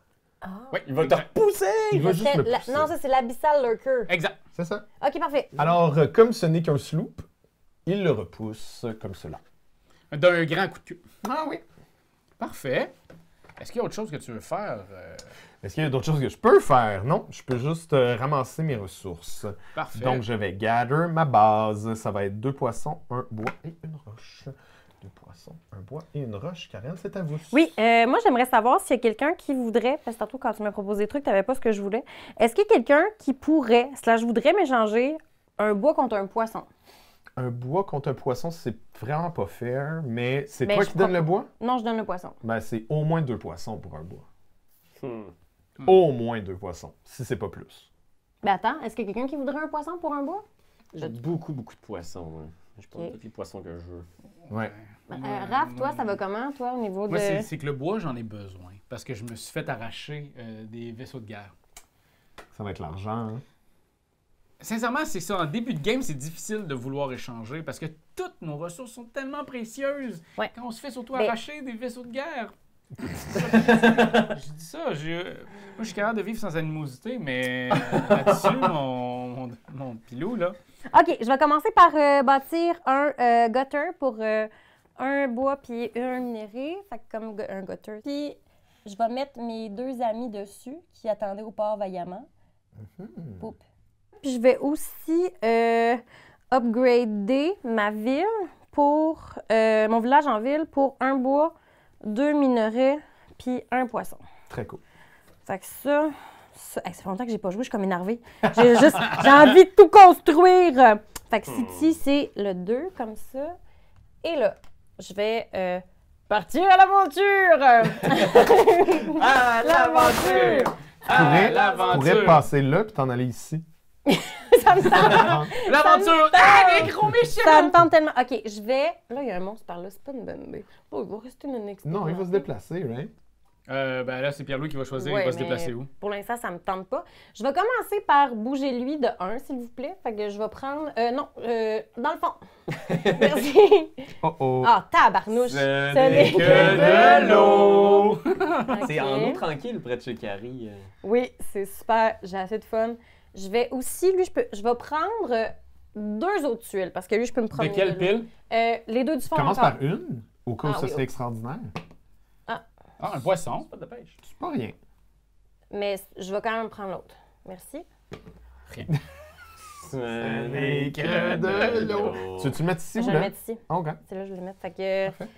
Ouais, Il va te repousser! Il va Ce juste serait me pousser. Non, ça, c'est l'abyssal lurker. Exact. C'est ça. OK, parfait. Alors, comme ce n'est qu'un sloop, il le repousse comme cela. D'un grand coup de queue. Ah oui. Parfait. Est-ce qu'il y a autre chose que tu veux faire? Est-ce qu'il y a d'autres choses que je peux faire? Non, je peux juste ramasser mes ressources. Parfait. Donc, je vais gather ma base. Ça va être 2 poissons, un bois et une roche. 2 poissons, un bois et une roche. Karen, c'est à vous. Oui, moi, j'aimerais savoir s'il y a quelqu'un qui voudrait, parce que tantôt, quand tu m'as proposé des trucs, tu n'avais pas ce que je voulais. Est-ce qu'il y a quelqu'un qui pourrait, / voudrait m'échanger un bois contre un poisson? Un bois contre un poisson, c'est vraiment pas fair, mais c'est Ben, toi je qui donnes crois le bois? Non, je donne le poisson. Ben, c'est au moins 2 poissons pour un bois. Hmm. Au moins 2 poissons, si c'est pas plus. Ben attends, est-ce qu'il y a quelqu'un qui voudrait un poisson pour un bois? J'ai beaucoup de poissons. Hein. Je prends Ok. tous les poissons que je veux. Ouais. Raph, toi, ça va comment, toi, au niveau Moi, de... c'est que le bois, j'en ai besoin. Parce que je me suis fait arracher des vaisseaux de guerre. Ça va être l'argent, hein? Sincèrement, c'est ça. En début de game, c'est difficile de vouloir échanger parce que toutes nos ressources sont tellement précieuses. Ouais. Quand on se fait surtout Mais- arracher des vaisseaux de guerre. Je dis ça. Moi, je suis capable de vivre sans animosité, mais là-dessus, mon pilou, là. OK, je vais commencer par bâtir un gutter pour un bois puis un minéré, fait que comme un gutter. Puis je vais mettre mes 2 amis dessus qui attendaient au port vaillamment. Poup. Puis je vais aussi upgrader ma ville pour mon village en ville pour un bois, 2 minerais puis un poisson. Très cool. Fait que ça hey, ça fait longtemps que j'ai pas joué, je suis comme énervée. J'ai envie de tout construire. Fait que City, c'est le 2 comme ça. Et là, je vais partir à l'aventure. Ah, l'aventure! Tu pourrais passer là puis t'en aller ici. Ça me tente. L'aventure! Ah, les gros méchants! Ça me tente tellement. OK, je vais... Là, il y a un monstre par là, c'est pas une bonne idée. Oh, il va rester une expérience. Non, il va se déplacer, right? Ben là, c'est Pierre-Louis qui va choisir. Ouais, il va se mais déplacer où? Pour l'instant, ça me tente pas. Je vais commencer par bouger lui de 1, s'il vous plaît. Fait que je vais prendre... non, dans le fond. Merci. Oh oh. Ah, tabarnouche. Ce n'est que de l'eau! C'est Ok. en eau tranquille près de chez Carrie. Oui, c'est super. J'ai assez de fun. Je vais aussi, lui, je vais prendre 2 autres tuiles parce que lui, je peux me prendre. De quelle pile? Les 2 du fond. Commence encore. par une, au cas où Ah, ça oui, serait oui. extraordinaire. Ah, un poisson. Pas de pêche. C'est pas rien. Mais je vais quand même prendre l'autre. Merci. Ce n'est que de l'eau. Tu veux-tu le mettre ici Je ou vais là? le mettre ici. OK. C'est là que je vais le mettre. Fait que. Parfait.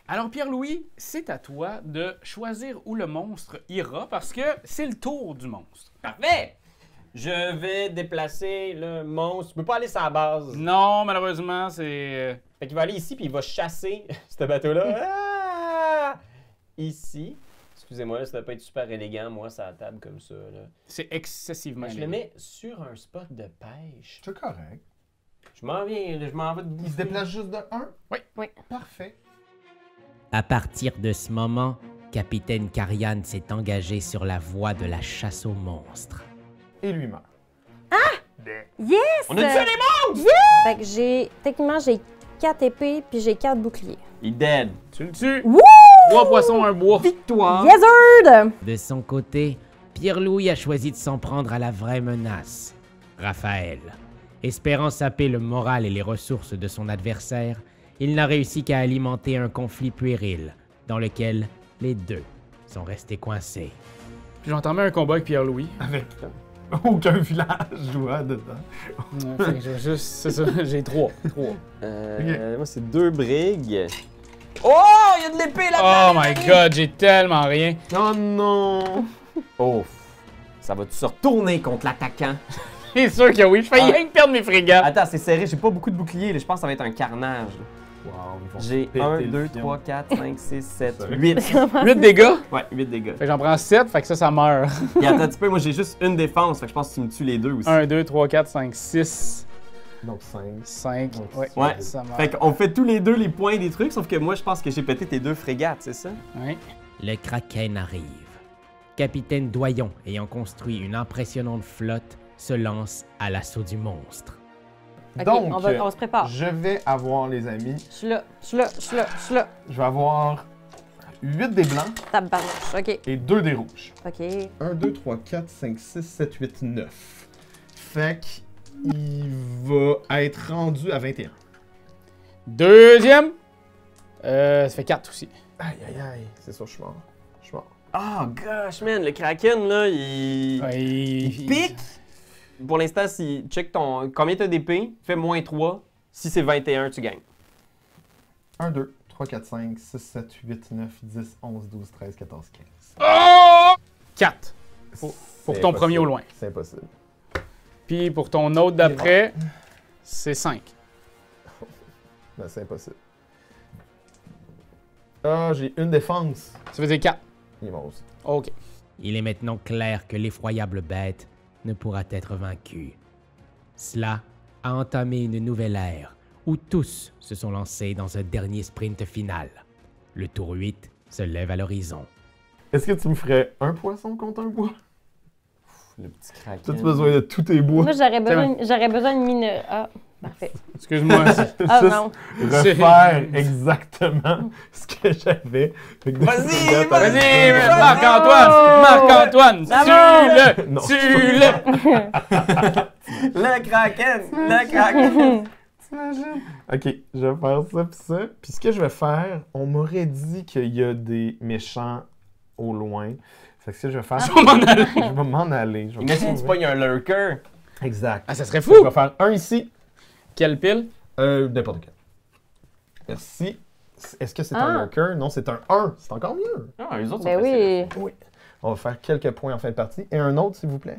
Alors, Pierre-Louis, c'est à toi de choisir où le monstre ira parce que c'est le tour du monstre. Parfait! Je vais déplacer le monstre. Tu peux pas aller sur la base. Non, malheureusement, c'est. Fait qu'il va aller ici puis il va chasser ce bateau-là. Ah! Ici. Excusez-moi, là, ça doit pas être super élégant, moi, ça la table comme ça. Là. C'est excessivement. Je le mets sur un spot de pêche. C'est correct. Je m'en vais de Il se déplace juste de 1? Oui. Oui. Parfait. À partir de ce moment, Capitaine Carian s'est engagé sur la voie de la chasse aux monstres. Et lui meurt. Yes! On a tué les monstres! Fait que techniquement, j'ai 4 épées puis j'ai 4 boucliers. Il est dead. Tu le tues. Wouh! 3 poissons, un bois. Victoire! Yes, De son côté, Pierre-Louis a choisi de s'en prendre à la vraie menace, Raphaël. Espérant saper le moral et les ressources de son adversaire, il n'a réussi qu'à alimenter un conflit puéril dans lequel les deux sont restés coincés. Puis j'entends un combat avec Pierre-Louis. Avec aucun village joie dedans. Fait que j'ai juste. C'est ça, j'ai 3. Moi, c'est 2 brigues. Oh! Il y a de l'épée là-bas! Oh my god, j'ai tellement rien. Oh non! Oh! Ça va-tu se retourner contre l'attaquant? C'est sûr que oui, je fais rien que perdre mes frégates. Attends, c'est serré, j'ai pas beaucoup de boucliers. Là. Je pense que ça va être un carnage. Wow, ils vont J'ai péter 1, le 2, fion. 3, 4, 5, 6, 7, Sorry. 8. 8 dégâts. Ouais, 8 dégâts. Fait que j'en prends 7, fait que ça meurt. Et attends un petit peu, moi j'ai juste une défense, fait que je pense que tu me tues les deux aussi. 1, 2, 3, 4, 5, 6, Donc 5. 5. Ouais, Ouais. ça meurt. Fait qu'on fait tous les deux les points des trucs, sauf que moi je pense que j'ai pété tes 2 frégates, c'est ça? Ouais. Le Kraken arrive. Capitaine Doyon, ayant construit une impressionnante flotte, se lance à l'assaut du monstre. OK, Donc, on se prépare. je vais avoir, les amis, Je suis là, je suis là, je suis là, je suis là. je vais avoir 8 des blancs Tabarnouche. OK, et 2 des rouges. OK. 1, 2, 3, 4, 5, 6, 7, 8, 9. Fait qu'il va être rendu à 21. Deuxième. Ça fait 4 aussi. Aïe, aïe, aïe. C'est ça, je suis mort. Je suis mort. Oh gosh, man, le Kraken là, il. Ouais, Il pique! Pour l'instant, si check ton. Combien t'as d'épée, fais -3. Si c'est 21, tu gagnes. 1, 2, 3, 4, 5, 6, 7, 8, 9, 10, 11, 12, 13, 14, 15. Oh! 4. Pour C'est ton impossible. premier au loin. C'est impossible. Puis pour ton autre d'après, c'est 5. Non, c'est impossible. Ah, j'ai une défense. Ça veut dire 4. Il est monstre. OK. Il est maintenant clair que l'effroyable bête ne pourra être vaincue. Cela a entamé une nouvelle ère où tous se sont lancés dans un dernier sprint final. Le tour 8 se lève à l'horizon. Est-ce que tu me ferais un poisson contre un bois? Le petit crack. As-tu besoin de tous tes bois? Moi, j'aurais besoin de mine. Ah, parfait. Excuse-moi. Ah, Juste non. refaire exactement ce que j'avais. Fait que Vas-y, Vas-y, Marc-Antoine! Marc-Antoine! Non. Tue-le! Le kraken! Le kraken! T'imagines? Ok, je vais faire ça pis ça. Puis ce que je vais faire, on m'aurait dit qu'il y a des méchants au loin. Fait que ce que je vais faire, je vais m'en aller. Je vais Imagine tu pognes un lurker. Exact. Ah, ça serait Je fou! vais faire un ici. Quelle pile? N'importe quel. Merci. Est-ce que c'est un lurker? Non, c'est un 1. C'est encore mieux. Ah, les autres Ben sont oui. Oui. On va faire quelques points en fin de partie. Et un autre, s'il vous plaît.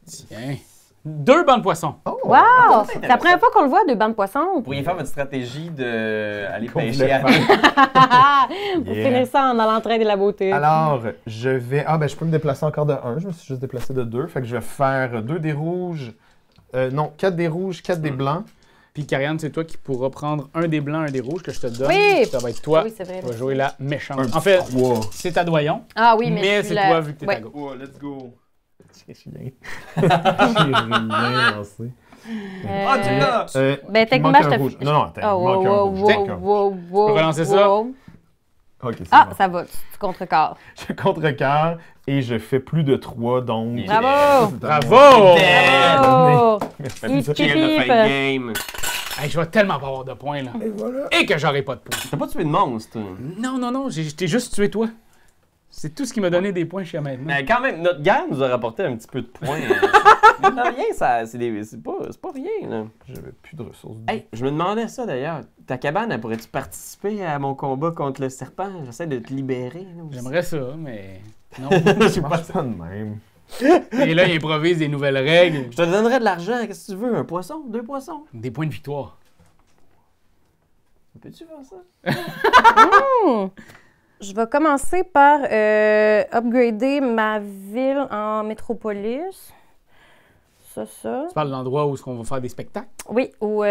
Tiens. 2 bancs de poissons. Oh! Wow! C'est la première fois qu'on le voit, 2 bancs de poissons. Vous pourriez faire votre stratégie d'aller Qu'on pêcher voulait à Pour Yeah. finir ça en allant train de la beauté. Alors, je vais... Ah, ben, je peux me déplacer encore de 1. Je me suis juste déplacé de 2. Fait que je vais faire 2 des rouges. Non, 4 des rouges, 4 des blancs. Puis, Karianne, c'est toi qui pourras prendre un des blancs, un des rouges que je te donne. Oui! Ça va être toi. Oui, c'est vrai. Tu vas jouer la méchante. Un En fait, 3. c'est ta doyon, Ah oui, mais je suis c'est la- toi vu que t'es Ouais. à gauche. Oh, let's go. J'ai rien. J'ai rien lancé. Ah, tu l'as! Ben, il techniquement, manque je un te rouge. Non, non, attends. Oh, il manque un wow, rouge. wow, Il manque un wow, rouge. wow, wow, relancer ça? wow. Ok, c'est Ah, bon. ça va, tu contrecarres. Je contrecarre et je fais plus de 3, donc... Bravo! Bravo! Bravo! Merci. Hip, Kill hip, the hip. fake game. Hey, je vais tellement pas avoir de points, là. Et voilà. Et que j'aurai pas de points. T'as pas tué de monstre. Non, je t'ai juste tué toi. C'est tout ce qui m'a donné des points jusqu'à maintenant. Mais quand même, notre guerre nous a rapporté un petit peu de points. Mine de rien, c'est pas rien, là. J'avais plus de ressources. Hey, je me demandais ça d'ailleurs. Ta cabane, elle pourrait-tu participer à mon combat contre le serpent? J'essaie de te libérer. là, aussi. J'aimerais ça, mais non. Je marche pas de même. Et là, il improvise des nouvelles règles. Je te donnerais de l'argent, qu'est-ce que tu veux? Un poisson? 2 poissons? Des points de victoire. Peux-tu faire ça? Je vais commencer par upgrader ma ville en métropolis. Ça. Tu parles de l'endroit où on va faire des spectacles? Oui, ou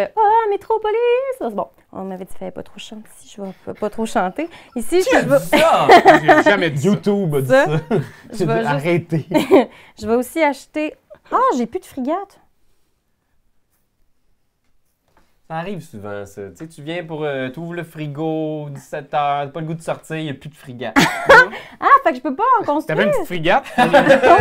métropolis! Ça, c'est bon. On m'avait dit qu'il fallait pas trop chanter ici. Je vais pas trop chanter. Ici, je vais, Ça! J'ai jamais dit ça. YouTube a dit Ça, ça. je J'ai dit vais juste- arrêter. je vais aussi acheter... Ah, j'ai plus de frégate. Ça arrive souvent, ça. Tu sais, tu viens pour... tu ouvres le frigo, 17h, t'as pas le goût de sortir, il n'y a plus de frigate. Ah, fait que je peux pas en construire. T'avais une petite frégate? Oh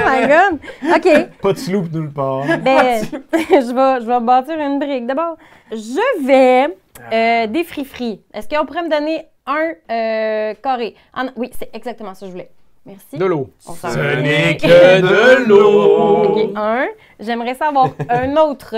my God! OK. Pas de sloop nulle part. Ben, je vais bâtir une brique. D'abord, je vais des free. Est-ce qu'on pourrait me donner un carré? Oui, c'est exactement ça que je voulais. Merci. De l'eau. On s'en Ce va. n'est que de l'eau. OK, un. J'aimerais savoir un autre,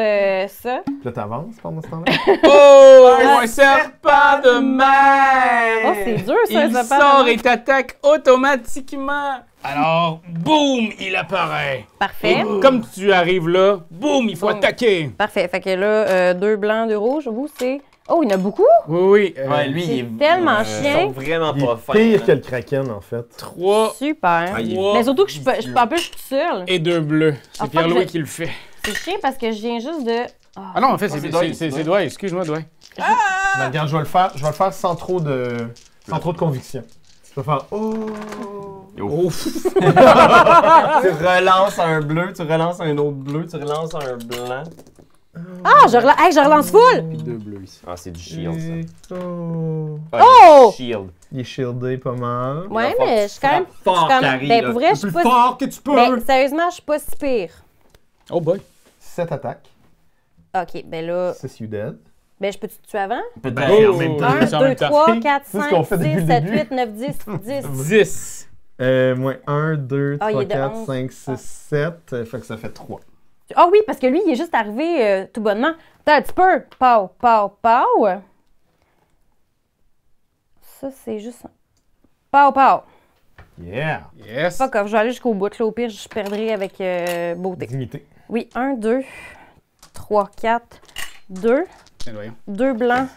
ça. Là, t'avances pendant ce temps-là? Oh, un serpent de mer! Oh, c'est dur, ça, Il ça sort et t'attaque automatiquement. Alors, boum, il apparaît. Parfait. Et comme tu arrives là, boum, il faut Boum. attaquer. Parfait. Fait que là, 2 blancs, 2 rouges. Vous, c'est... Oh, il y en a beaucoup? Oui, Ouais, lui, C'est il est tellement ils chien. sont vraiment Il pas est fins. pire hein. que le Kraken, en fait. 3 Super. Ah, il est- 3 Mais surtout que en plus, je suis toute seule. et 2 bleus. C'est Ah, Pierre-Louis fuck, qui le fait. C'est chiant parce que je viens juste de... Ah non, en fait, c'est c'est Dwight, c'est Dwight. Excuse-moi, Dwight. Mais regarde, je vais le faire sans trop de conviction. Je vais faire oh. Ouf. Tu relances un bleu, tu relances un autre bleu, tu relances un blanc. Ah, je relance full! Puis 2 bleus ici. Ah, c'est du shield, ça. Oh. Ah, Oh! du shield. Il est shieldé pas mal. Ouais, Faut que mais tu je suis quand même... frappes fort, je suis quand même- Carrie, ben, là. pour vrai, je suis pas... fort que tu Ben, sérieusement, je suis pas si pire. Oh boy. 7 attaques. OK, ben là... 6 you dead. Ben, je peux-tu te tuer avant? Peut-être. Ben, en même temps. 1, c'est en 2, même temps. 3, 4, C'est ce 5, qu'on fait depuis 6, le 7, début. 8, 9, 10, 10. 10. Moi, 1, 2, Ah, il 3, est de 4, 11. 5, 6, 7. Fait que ça fait 3. Ah oui, parce que lui, il est juste arrivé tout bonnement. Attends un petit peu. Pow, pow, pow. Ça, c'est juste... Pow, pow! Yeah! Yes. Fuck off, je vais aller jusqu'au bout. Là, au pire, je perdrai avec beauté. Dignité. Oui, 1, 2, 3, 4, 2. Tiens, voyons. 2 blancs,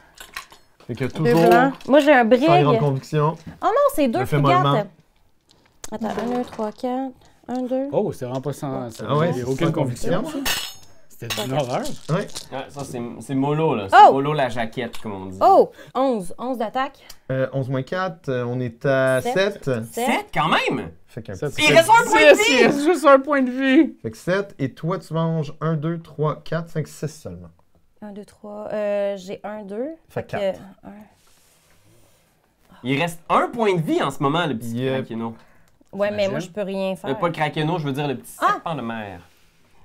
Fait que 2 toujours, blancs. Moi, j'ai un sans grande brigue. conviction. Oh non, c'est 2 Je fais mollement. frigates. Attends, 1, 2, 3, 4. 1, 2. Oh, c'est vraiment pas sans. Ah ouais, j'ai c'est aucune sans conviction. conviction. C'était une horreur. Ouais. Ouais, ça, c'est mollo, là. C'est Oh! mollo la jaquette, comme on dit. Oh! 11. 11 d'attaque. 11 moins 4, on est à 7. 7 quand même! Fait qu'un Ça, petit- Il reste un point de vie! Il reste juste un point de vie. Fait que 7. Et toi, tu manges 1, 2, 3, 4, 5, 6 seulement. 1, 2, 3. J'ai 1, 2. Fait que, 4. Il reste un point de vie en ce moment, le petit Yep. Krakeno. Ouais, mais moi, J'imagine. je peux rien faire. Pas le Krakeno, je veux dire le petit Ah! serpent de mer.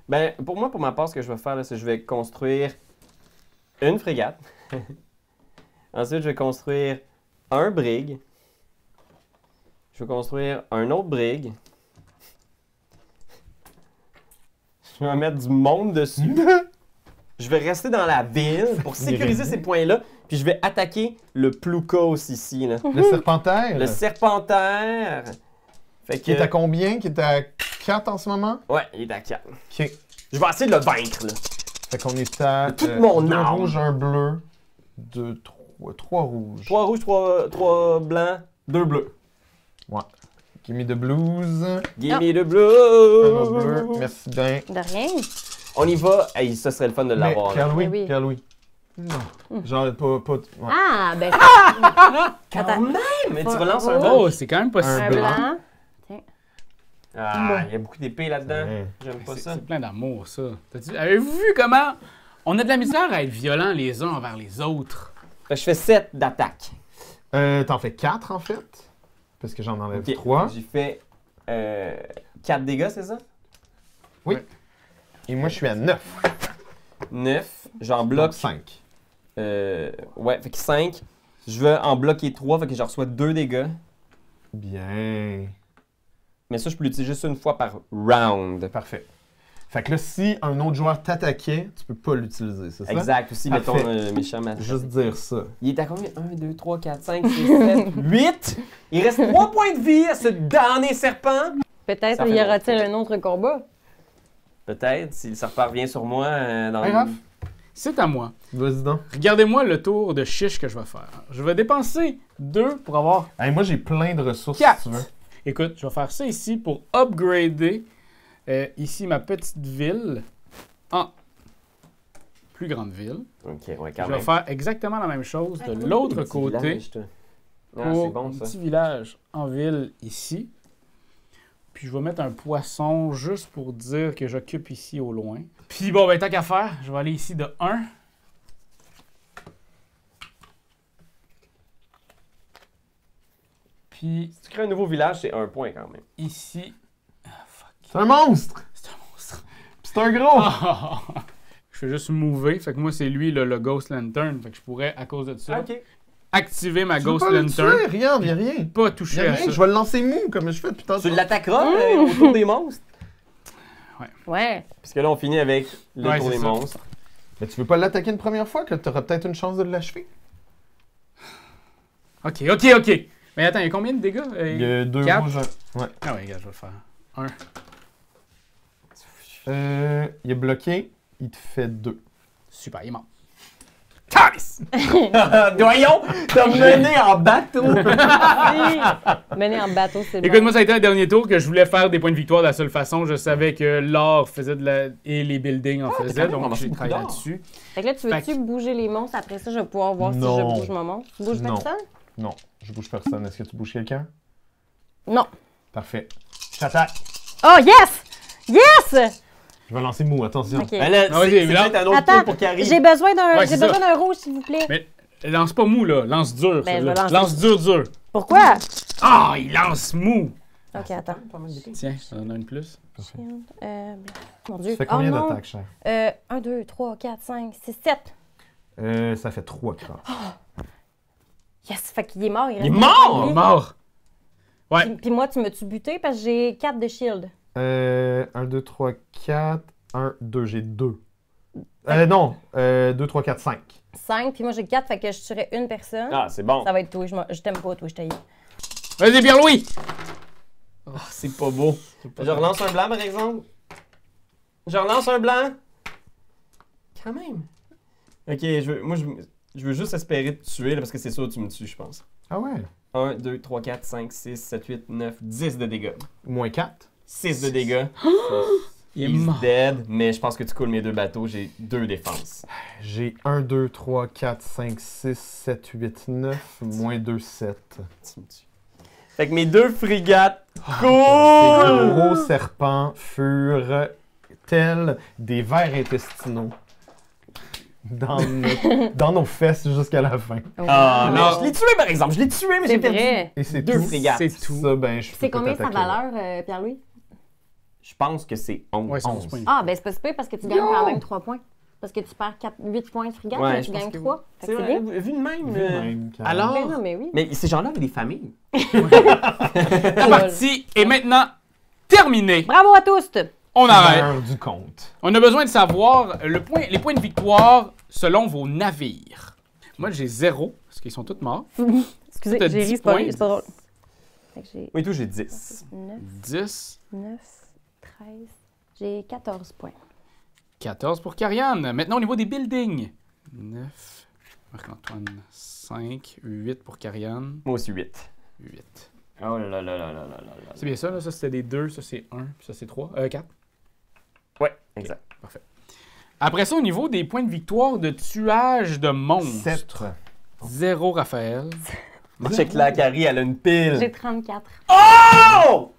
Ben, pour moi, pour ma part, ce que je vais faire, là, c'est que je vais construire une frégate. Ensuite, je vais construire un brig. Je vais construire un autre brig. Je vais mettre du monde dessus. Je vais rester dans la ville pour sécuriser ces points-là. Puis je vais attaquer le Ploukos ici, là. Le serpentaire. Le serpentaire. Fait que... Qui est à combien? Qui est à 4 en ce moment? Ouais, il est à 4. OK. Je vais essayer de le vaincre, là. Fait qu'on est à Toute mon 2 âme. rouges, 1 bleu, 3 rouges. 3 rouges, 3 blancs, 2 bleus. Ouais. Give me the blues. Give me the Un autre blue. bleu. Merci bien. De rien. On y va. Hey, ça serait le fun de Mais l'avoir. là. Pierre-Louis, Mais oui. Pierre-Louis. Non. Genre, pas... ouais. Ah, ben, Quand Attends. même! Mais tu Faut- relances un Oh. blanc. Oh, c'est quand même pas si Un un pire. blanc. Ah, il y a beaucoup d'épées là-dedans. Ouais. J'aime pas C'est ça. c'est plein d'amour, ça. Avez-vous vu comment on a de la misère à être violents les uns envers les autres? Fait que je fais 7 d'attaque. T'en fais 4 en fait. Parce que j'en enlève Ok. 3. J'ai fait 4 dégâts, c'est ça? Oui. Et moi, je suis à 9. 9. J'en Donc bloque. 5. Ouais, fait que 5. Je veux en bloquer 3, fait que je reçois 2 dégâts. Bien. Mais ça, je peux l'utiliser juste une fois par round. Parfait. Fait que là, si un autre joueur t'attaquait, tu peux pas l'utiliser, c'est ça? Exact. Aussi, Parfait. mettons méchant matin. Juste dire ça. Il est à combien? 1, 2, 3, 4, 5, 6, 7, 8. Il reste 3 points de vie à ce damné serpent. Peut-être Ça fait y aura-t-il longtemps. un autre combat. Peut-être, si le serpent revient sur moi dans Hey, Raph, C'est à moi. vas-y donc. Regardez-moi le tour de chiche que je vais faire. Je vais dépenser 2 pour avoir... Hey, moi, j'ai plein de ressources, 4. si tu veux. Écoute, je vais faire ça ici pour upgrader ici ma petite ville en plus grande ville. Ok, ouais, quand Je même. vais faire exactement la même chose de l'autre Petit côté village, toi. Ah, pour c'est bon un ça. petit village en ville ici. Puis je vais mettre un poisson juste pour dire que j'occupe ici au loin. Puis bon, ben tant qu'à faire, je vais aller ici de 1. Puis Si tu crées un nouveau village, c'est 1 point quand même. ici... Ah, fuck. C'est un monstre! C'est un monstre. Puis c'est un gros! Ah! Je fais juste mover. Fait que moi, c'est lui le Ghost Lantern. Fait que je pourrais, à cause de ça, Ok. activer ma Tu veux Ghost pas le Lantern. tuer? Regarde, y'a rien. Pas Y'a toucher à rien, ça. je vais le lancer mou, comme je fais depuis tantôt. Tu l'attaqueras autour des monstres? Ouais. Puisque là, on finit avec le Ouais, tour c'est des ça. monstres. Mais tu veux pas l'attaquer une première fois, que t'auras peut-être une chance de l'achever? Ok. Mais attends, il y a combien de dégâts? Il y a 2 4. rouges. Ouais. Ah ouais, regarde, je vais le faire. 1. Il est bloqué, il te fait 2. Super, il est mort. Calice! Voyons, t'as mené en bateau. Mener en bateau, c'est bon. Écoute, moi, ça a été un dernier tour que je voulais faire des points de victoire de la seule façon. Je savais que l'or faisait de la... et les buildings en quand faisaient, même donc ramassé j'ai beaucoup travaillé d'or. là-dessus. Fait que là, tu veux-tu Fait bouger les monstres? Après ça, je vais pouvoir voir si Non. je bouge mon monstre. Tu bouges Non. personne? Non, je bouge personne. Est-ce que tu bouges quelqu'un? Non. Parfait. Je t'attaque. Oh, yes! Yes! Je vais lancer mou, attention. OK. Ben là, Ah, vas-y, c'est là. peut-être un autre Attends, tour pour qu'il arrive. j'ai besoin d'un Ouais, j'ai c'est besoin ça. d'un rouge, s'il vous plaît. Mais lance pas mou, là. Lance dur, Ben, je celui-là. vais lancer. Lance dur. Pourquoi? Ah, il lance mou! OK, attends. Tiens, ça en a une plus. Mon Dieu. Tu fais combien Oh, non. d'attaques, cher? 1, 2, 3, 4, 5, 6, 7. Ça fait 3 crans. Yes! Fait qu'il est mort. Il est reste mort! un point de vie. Mort! Ouais. Puis moi, tu m'as-tu buté parce que j'ai 4 de shield. 1, 2, 3, 4. 1, 2, j'ai 2. Non, 2, 3, 4, 5. 5, puis moi j'ai 4, fait que je tuerais une personne. Ah, c'est bon. Ça va être toi. Je t'aime pas, toi, je t'aille. Vas-y, Pierre-Louis! Ah, c'est pas beau. Je relance un blanc, par exemple. Je relance un blanc. Quand même. Ok, je veux juste espérer te tuer, là, parce que c'est sûr que tu me tues, je pense. Ah ouais? 1, 2, 3, 4, 5, 6, 7, 8, 9, 10 de dégâts. Moins 4. 6 de dégâts. Il est He's mort. dead, mais je pense que tu coules mes 2 bateaux, j'ai 2 défenses. J'ai 1, 2, 3, 4, 5, 6, 7, 8, 9, moins 2, 7. Tu me tues. Fait que mes 2 frigates Ces coulent! gros serpents furent tels des vers intestinaux dans nos fesses jusqu'à la fin. Ah, mais Alors- je l'ai tué, par exemple. Je l'ai tué, mais C'est j'ai perdu. vrai. Et c'est 2 tout. frigates. C'est tout. Ça, ben, je peux C'est pas combien sa t'attaquer. valeur, Pierre-Louis? Je pense que c'est 11. Ouais, c'est 11. 11 points. Ah, ben c'est pas super parce que tu gagnes quand même 3 points. Parce que tu perds 8 points de frigate, Ouais, mais je tu pense gagnes que 3. Fait C'est que c'est vrai, bien. vu de même. Vu de même, carrément. Alors, Ben non, mais oui. Mais ces gens-là avaient des familles. la partie est maintenant terminée. Bravo à tous! On arrête. L'heure du compte. On a besoin de savoir les points de victoire selon vos navires. Moi, j'ai 0, parce qu'ils sont tous morts. Excusez, T'as j'ai 10 ri, c'est pas, points. c'est pas drôle. Fait que j'ai Oui, tout, j'ai 10. 9, 10, 9, 13, j'ai 14 points. 14 pour Karianne. Maintenant, au niveau des buildings. 9, Marc-Antoine, 5, 8 pour Karianne, Moi aussi, 8. 8. Oh là là là là là là là. C'est bien ça, là? Ça, c'était des 2, ça, c'est 1, puis ça, c'est 3. 4. Ouais, exact. Après ça, au niveau des points de victoire de tuage de monstres. 7. 0, Raphaël. Check la Carrie, elle a une J'ai pile. 34. Oh!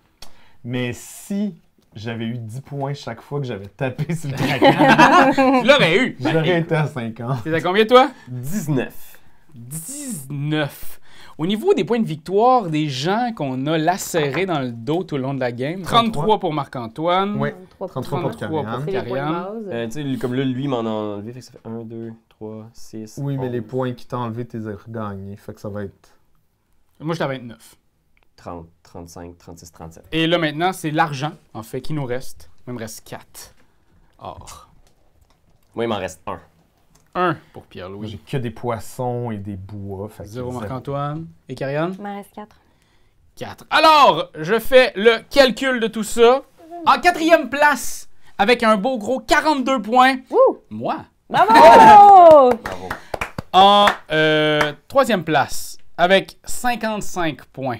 Mais si j'avais eu 10 points chaque fois que j'avais tapé sur le craquant, Tu l'aurais eu. j'aurais été à 50. T'es à combien, toi? 19. 19. Au niveau des points de victoire des gens qu'on a lacérés dans le dos tout le long de la game, 33 pour Marc-Antoine. Oui, 33 33 pour 33 pour Karianne. C'est les points de Karianne. base. Tu sais, comme là, lui, il m'en a enlevé. Fait que ça fait 1, 2, 3, 6. Oui, mais 11, les points qui t'ont enlevé, t'es regagnés. Fait que ça va être. Moi, j'étais à 29. 30, 35, 36, 37. Et là, maintenant, c'est l'argent, en fait, qui nous reste. Il me reste 4. Or. Moi, il m'en reste 1. 1 pour Moi, Pierre-Louis. j'ai que des poissons et des bois. Fait que 0 Marc-Antoine. Et Karianne? Il m'en reste 4. 4. Alors, je fais le calcul de tout ça. En 4e place, avec un beau gros 42 points. Wouh! Moi. Bravo! Bravo. En 3e place, avec 55 points,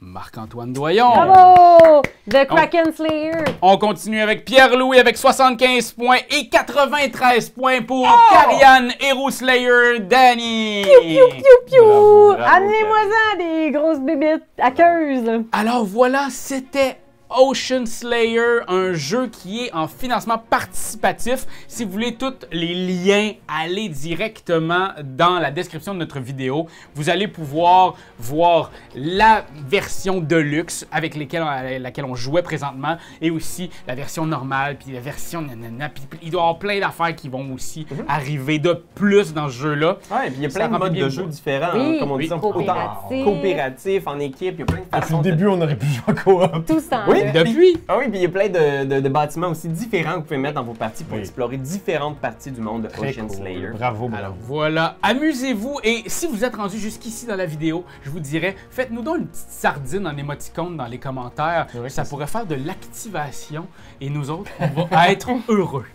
Marc-Antoine Doyon. Bravo! The Kraken Slayer! On continue avec Pierre-Louis avec 75 points et 93 points pour Karianne, Hero Slayer, Danny. Piou, piou! Bravo, bravo, Amenez-moi-en des grosses bébites aqueuses! Alors voilà, c'était Ocean Slayer, un jeu qui est en financement participatif. Si vous voulez tous les liens, allez directement dans la description de notre vidéo. Vous allez pouvoir voir la version Deluxe avec laquelle on jouait présentement et aussi la version normale, puis la version nanana. Puis il doit y avoir plein d'affaires qui vont aussi arriver de plus dans ce jeu-là. Ouais, puis il y a Ça plein de remplit modes bien de le jeu bois. différents. Oui, comme on dit, autant coopératif. coopératif, en équipe, il y a plein de Depuis façons. le début, on aurait pu jouer en coop. Tout ça. Oui, Depuis? Ah oui, puis il y a plein de bâtiments aussi différents que vous pouvez mettre dans vos parties pour Oui. explorer différentes parties du monde de Très Ocean cool. Slayer. Bravo, Alors bravo. voilà, amusez-vous et si vous êtes rendu jusqu'ici dans la vidéo, je vous dirais, faites-nous donc une petite sardine en émoticône dans les commentaires. vrai que Ça c'est pourrait faire de l'activation et nous autres, on va être heureux.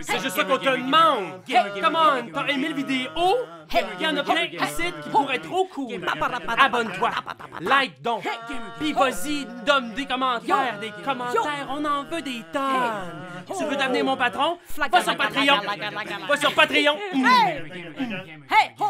C'est juste ça qu'on te demande! Hey, come on! T'as aimé le vidéo? Hey, y'en a plein ici qui pourraient être trop cool! Abonne-toi! Like donc! Pis vas-y, donne des commentaires! Des commentaires, on en veut des tonnes! Tu veux devenir mon patron? Va sur Patreon! Va sur Patreon! Hey ho!